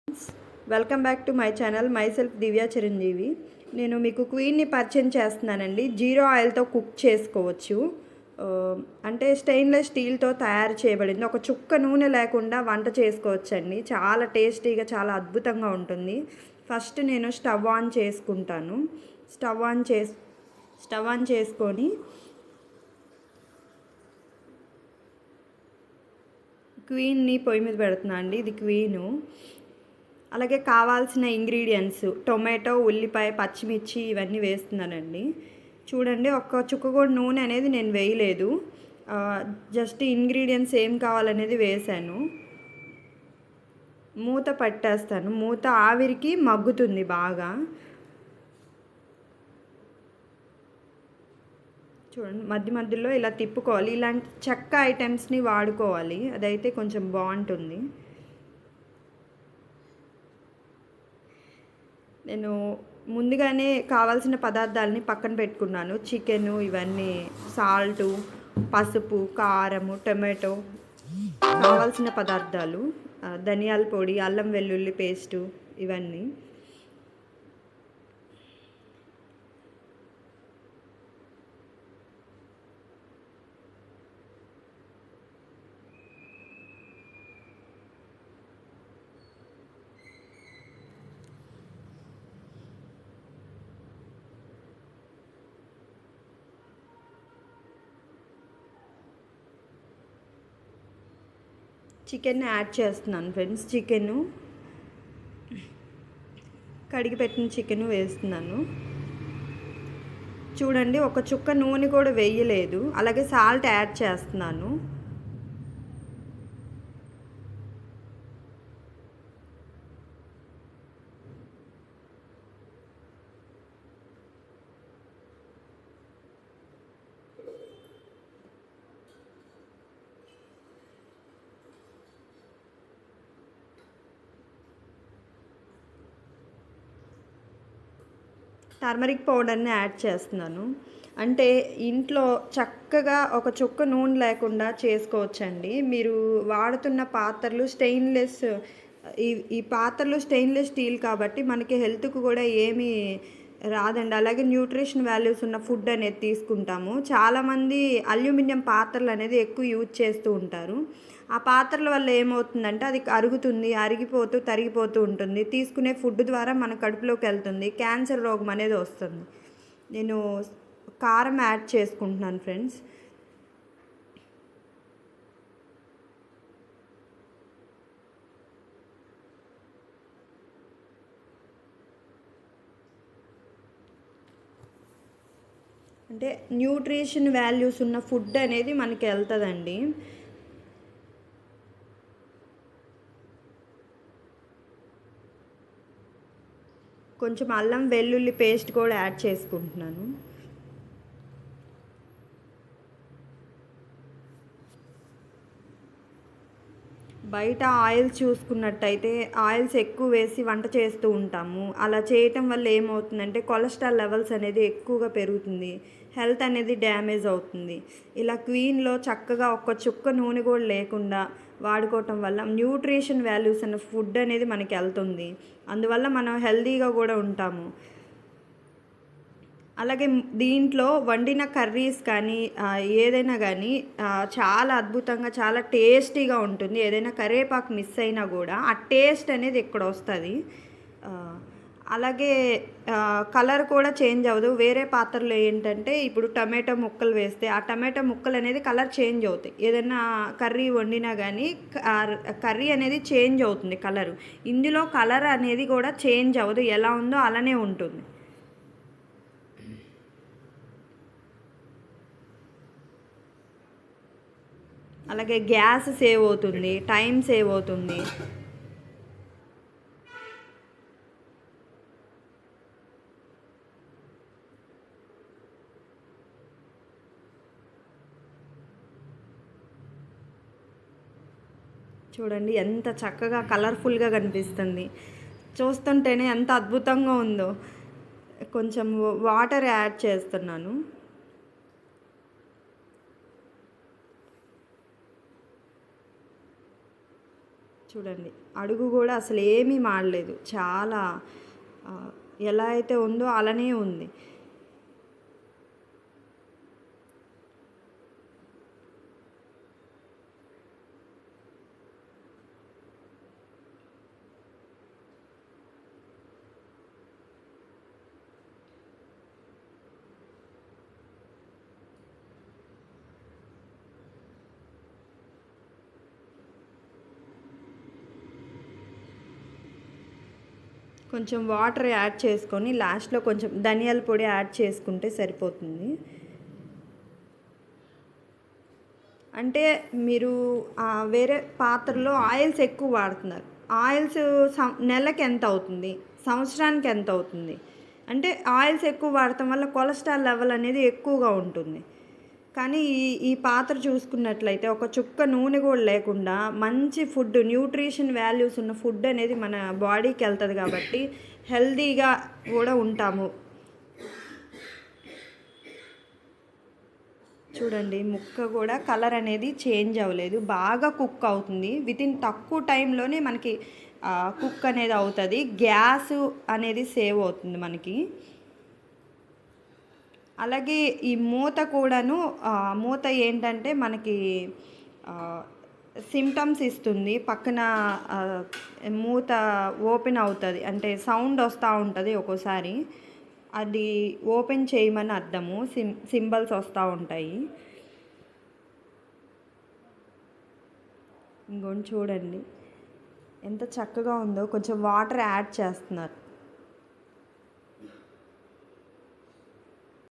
Welcome back to my channel myself Divya Chiranjeevi. నేను మీకు క్వీన్ని పరిచయం చేస్తున్నానండి. జీరో ఆయిల్తో కుక్ చేసుకోవచ్చు. అంటే స్టెయిన్లెస్ స్టీల్తో తయారు చేయబడింది. ఒక చుక్క నూనె లేకుండా వంట చేసుకోవచ్చండి. చాలా టేస్టీగా చాలా అద్భుతంగా ఉంటుంది. ఫస్ట్ నేను స్టవ్ ఆన్ చేసుకుంటాను. స్టవ్ ఆన్ చేసుకొని క్వీన్ని పొయ్యి మీద పెడుతున్నా అండి. ఇది క్వీను. అలాగే కావాల్సిన ఇంగ్రీడియంట్స్ టొమాటో, ఉల్లిపాయ, పచ్చిమిర్చి ఇవన్నీ వేస్తున్నానండి. చూడండి, ఒక్క చుక్క కూడా నూనె అనేది నేను వేయలేదు. జస్ట్ ఇంగ్రీడియంట్స్ ఏం కావాలనేది వేసాను. మూత పట్టేస్తాను. మూత ఆవిరికి మగ్గుతుంది బాగా. చూడండి, మధ్య మధ్యలో ఇలా తిప్పుకోవాలి. ఇలాంటి చెక్క ఐటమ్స్ని వాడుకోవాలి, అదైతే కొంచెం బాగుంటుంది. నేను ముందుగానే కావాల్సిన పదార్థాలని పక్కన పెట్టుకున్నాను. చికెను, ఇవన్నీ సాల్టు, పసుపు, కారము, టొమాటో, కావాల్సిన పదార్థాలు, ధనియాల పొడి, అల్లం వెల్లుల్లి పేస్టు, ఇవన్నీ. చికెన్ యాడ్ చేస్తున్నాను ఫ్రెండ్స్. చికెను కడిగి పెట్టిన చికెను వేస్తున్నాను. చూడండి, ఒక చుక్క నూనె కూడా వేయలేదు. అలాగే సాల్ట్ యాడ్ చేస్తున్నాను. టర్మరిక్ పౌడర్ని యాడ్ చేస్తున్నాను. అంటే ఇంట్లో చక్కగా ఒక చుక్క నూనె లేకుండా చేసుకోవచ్చండి. మీరు వాడుతున్న పాత్రలు స్టెయిన్లెస్, ఈ పాత్రలు స్టెయిన్లెస్ స్టీల్ కాబట్టి మనకి హెల్త్కు కూడా ఏమీ రాదండి. అలాగే న్యూట్రిషన్ వాల్యూస్ ఉన్న ఫుడ్ అనేది తీసుకుంటాము. చాలామంది అల్యూమినియం పాత్రలు అనేది ఎక్కువ యూజ్ చేస్తూ ఉంటారు. ఆ పాత్రల వల్ల ఏమవుతుందంటే అది అరుగుతుంది, అరిగిపోతూ తరిగిపోతూ ఉంటుంది. తీసుకునే ఫుడ్ ద్వారా మన కడుపులోకి వెళ్తుంది, క్యాన్సర్ రోగం అనేది వస్తుంది. నేను కారం యాడ్ చేసుకుంటున్నాను ఫ్రెండ్స్. అంటే న్యూట్రిషన్ వాల్యూస్ ఉన్న ఫుడ్ అనేది మనకి వెళ్తుందండి. కొంచెం అల్లం వెల్లుల్లి పేస్ట్ కూడా యాడ్ చేసుకుంటున్నాను. బయట ఆయిల్ చూసుకున్నట్టయితే ఆయిల్స్ ఎక్కువ వేసి వంట చేస్తూ ఉంటాము. అలా చేయటం వల్ల ఏమవుతుందంటే కొలెస్ట్రాల్ లెవెల్స్ అనేది ఎక్కువగా పెరుగుతుంది, హెల్త్ అనేది డ్యామేజ్ అవుతుంది. ఇలా క్వీన్లో చక్కగా ఒక్క చుక్క నూనె కూడా లేకుండా వాడుకోవటం వల్ల న్యూట్రిషన్ వాల్యూస్ అన్న ఫుడ్ అనేది మనకి వెళ్తుంది. అందువల్ల మనం హెల్తీగా కూడా ఉంటాము. అలాగే దీంట్లో వండిన కర్రీస్ కానీ ఏదైనా కానీ చాలా అద్భుతంగా చాలా టేస్టీగా ఉంటుంది. ఏదైనా కరివేపాకు మిస్ అయినా కూడా ఆ టేస్ట్ అనేది ఇక్కడ వస్తుంది. అలాగే కలర్ కూడా చేంజ్ అవ్వదు. వేరే పాత్రలో ఏంటంటే ఇప్పుడు టమాటో ముక్కలు వేస్తే ఆ టమాటో ముక్కలు అనేది కలర్ చేంజ్ అవుతాయి. ఏదైనా కర్రీ వండినా కానీ కర్రీ అనేది చేంజ్ అవుతుంది కలరు. ఇందులో కలర్ అనేది కూడా చేంజ్ అవ్వదు, ఎలా ఉందో అలానే ఉంటుంది. అలాగే గ్యాస్ సేవ్ అవుతుంది, టైం సేవ్ అవుతుంది. చూడండి, ఎంత చక్కగా కలర్ఫుల్గా కనిపిస్తుంది. చూస్తుంటేనే ఎంత అద్భుతంగా ఉందో. కొంచెం వాటర్ యాడ్ చేస్తున్నాను. చూడండి. అడుగు గూడా అసలేమీ మాడలేదు. చాలా ఆహ్, ఎలా అయితే ఉందో అలానే ఉంది. కొంచెం వాటర్ యాడ్ చేసుకొని లాస్ట్‌లో కొంచెం ధనియాల పొడి యాడ్ చేసుకుంటే సరిపోతుంది. అంటే మీరు వేరే పాత్రలో ఆయిల్స్ ఎక్కువ వాడుతున్నారు. ఆయిల్స్ నెలకి ఎంతవుతుంది? సంవత్సరానికి ఎంతవుతుంది? అంటే ఆయిల్స్ ఎక్కువ వాడటం వల్ల కొలెస్ట్రాల్ లెవెల్ అనేది ఎక్కువగా ఉంటుంది. కానీ ఈ పాత్ర చూసుకున్నట్లయితే ఒక చుక్క నూనె కూడా లేకుండా మంచి ఫుడ్, న్యూట్రిషన్ వాల్యూస్ ఉన్న ఫుడ్ అనేది మన బాడీకి వెళ్తది కాబట్టి హెల్తీగా కూడా ఉంటాము. చూడండి, ముక్క కూడా కలర్ అనేది చేంజ్ అవ్వలేదు. బాగా కుక్ అవుతుంది. వితిన్ తక్కువ టైంలోనే మనకి కుక్ అనేది అవుతది. గ్యాసు అనేది సేవ్ అవుతుంది మనకి. అలాగే ఈ మూత కూడాను మూత ఏంటంటే మనకి సింప్టమ్స్ ఇస్తుంది. పక్కన ఆహ్, మూత ఓపెన్ అవుతది. అంటే సౌండ్ వస్తా ఉంటది ఒక్కోసారి. అది ఓపెన్ చేయమని అర్థము. సింబల్స్ వస్తా ఉంటాయి. ఇంగోండి చూడండి ఎంత చక్కగా ఉందో. కొంచెం వాటర్ యాడ్ చేస్తున్నారు.